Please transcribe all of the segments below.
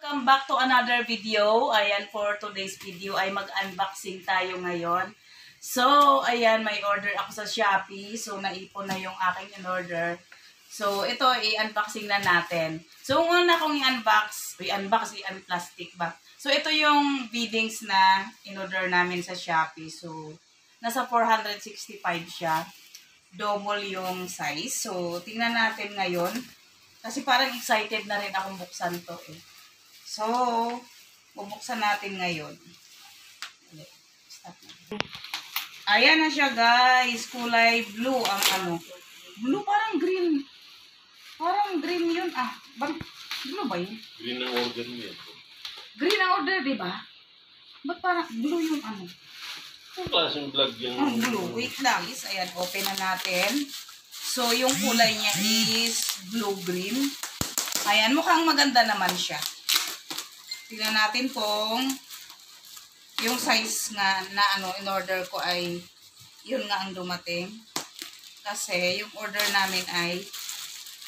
Welcome back to another video. Ayan, for today's video ay mag-unboxing tayo ngayon. So, ayan, may order ako sa Shopee. So, naipon na yung aking in-order. So, ito, i-unboxing na natin. So, una kong i-unplastic ba? So, ito yung beadings na in-order namin sa Shopee. So, nasa 465 siya. Double yung size. So, tingnan natin ngayon. Kasi parang excited na rin akong buksan to eh. So, bubuksan natin ngayon. Ayan na siya guys. Kulay blue ang ano. Blue parang green. Parang green yun. Ah, blue ba yun? Green ang order niya. Green ang order, di ba? Ba't parang blue yung ano? Ang klaseng vlog yan. Ang blue. Wait lang. Ayan, open na natin. So, yung kulay niya is blue-green. Ayan, mukhang maganda naman siya. Tingnan natin kung yung size nga na ano, in-order ko ay yun nga ang dumating. Kasi yung order namin ay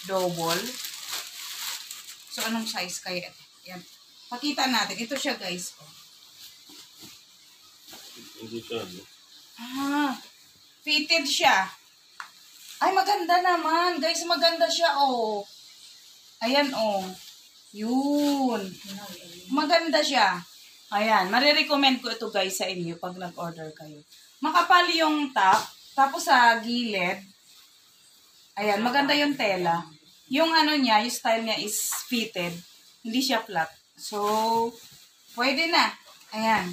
double. So, anong size kaya? Ayan. Pakita natin. Ito siya, guys. Oh. Hindi siya, no? Ah, fitted siya. Ay, maganda naman. Guys, maganda siya, oh. Ayan, oh. Yun. Maganda siya. Ayan, marirecommend ko ito, guys, sa inyo pag nag-order kayo. Makapal yung top, tapos sa gilid. Ayan, maganda yung tela. Yung ano niya, yung style niya is fitted. Hindi siya flat. So, pwede na. Ayan.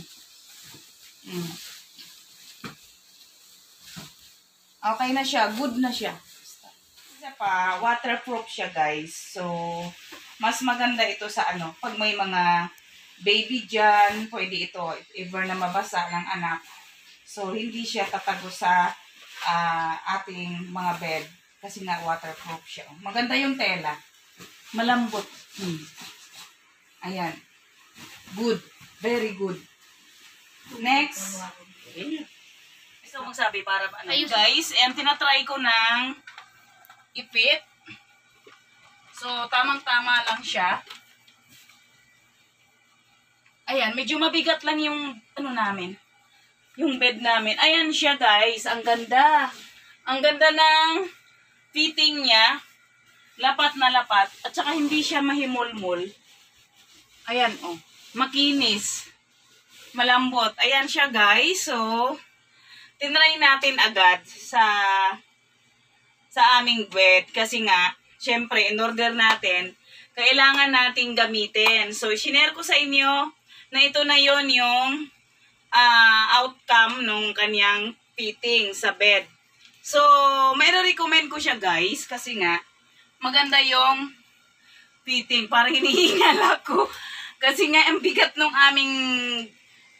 Okay na siya. Good na siya. Isa pa, waterproof siya, guys. So, mas maganda ito sa ano, pag may mga baby dyan, pwede ito, if ever na mabasa ng anak. So, hindi siya tatago sa ating mga bed. Kasi nga, waterproof siya. Maganda yung tela. Malambot. Ayan. Good. Very good. Next. Gusto mong sabi para ano? Guys, tinatry ko ng ipit. So, tamang-tama lang siya. Ayan, medyo mabigat lang yung ano namin. Yung bed namin. Ayan siya, guys. Ang ganda. Ang ganda ng fitting niya. Lapat na lapat. At saka hindi siya mahimulmul. Ayan, oh. Makinis. Malambot. Ayan siya, guys. So, tinry natin agad sa aming bed. Kasi nga, syempre, in-order natin, kailangan nating gamitin. So, sinare ko sa inyo na ito na yon yung outcome nung kanyang fitting sa bed. So, may recommend ko siya, guys. Kasi nga, maganda yung fitting. Parang hinihingal ako. Kasi nga, ang bigat nung aming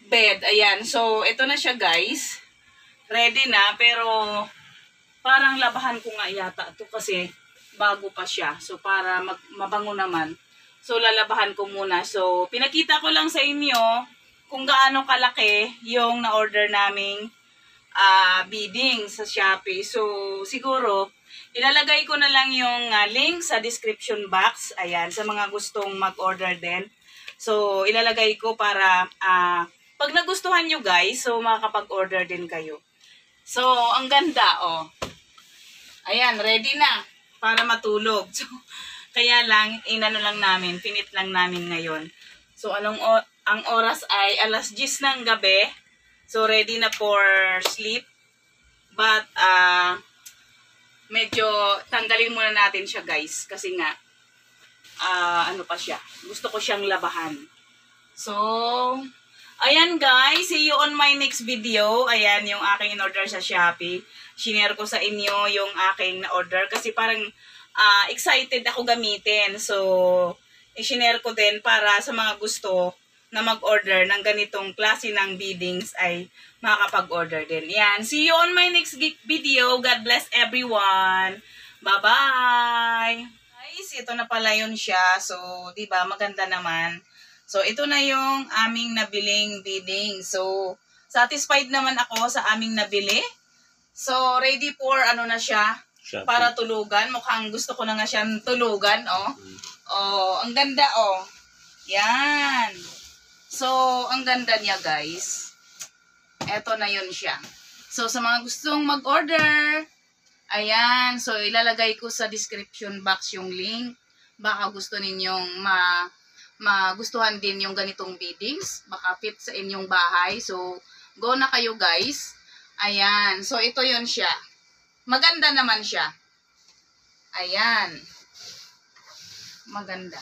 bed. Ayan. So, ito na siya, guys. Ready na. Pero, parang labahan ko nga yata ito kasi bago pa siya. So, para mabango naman. So, lalabahan ko muna. So, pinakita ko lang sa inyo kung gaano kalaki yung na-order naming bidding sa Shopee. So, siguro, ilalagay ko na lang yung link sa description box. Ayan, sa mga gustong mag-order din. So, ilalagay ko para pag nagustuhan nyo, guys, so makakapag-order din kayo. So, ang ganda, oh. Ayan, ready na para matulog. So, kaya lang, inano lang namin, pinit lang namin ngayon. So, ang oras ay alas 10 ng gabi. So, ready na for sleep. But, medyo tanggalin muna natin siya, guys. Kasi nga, ano pa siya. Gusto ko siyang labahan. So, ayan guys, see you on my next video. Ayan yung aking in-order sa Shopee. Shinare ko sa inyo yung aking na-order kasi parang excited ako gamitin. So, i-shinare ko din para sa mga gusto na mag-order ng ganitong klase ng beadings ay makakapag-order din. Yan. See you on my next video. God bless everyone. Bye-bye. Guys, ito na pala yun siya. So, di ba maganda naman. So, ito na yung aming nabiling beading. So, satisfied naman ako sa aming nabili. So, ready for ano na siya? Shopee. Para tulugan. Mukhang gusto ko na nga siyang tulugan, oh. Oh, ang ganda, oh. Yan. So, ang ganda niya guys. Eto na yun siya. So, sa mga gustong mag-order, ayan. So, ilalagay ko sa description box yung link. Baka gusto ninyong magustuhan din yung ganitong beadings. Baka fit sa inyong bahay. So, go na kayo guys. Ayan. So, ito yun siya. Maganda naman siya. Ayan. Maganda.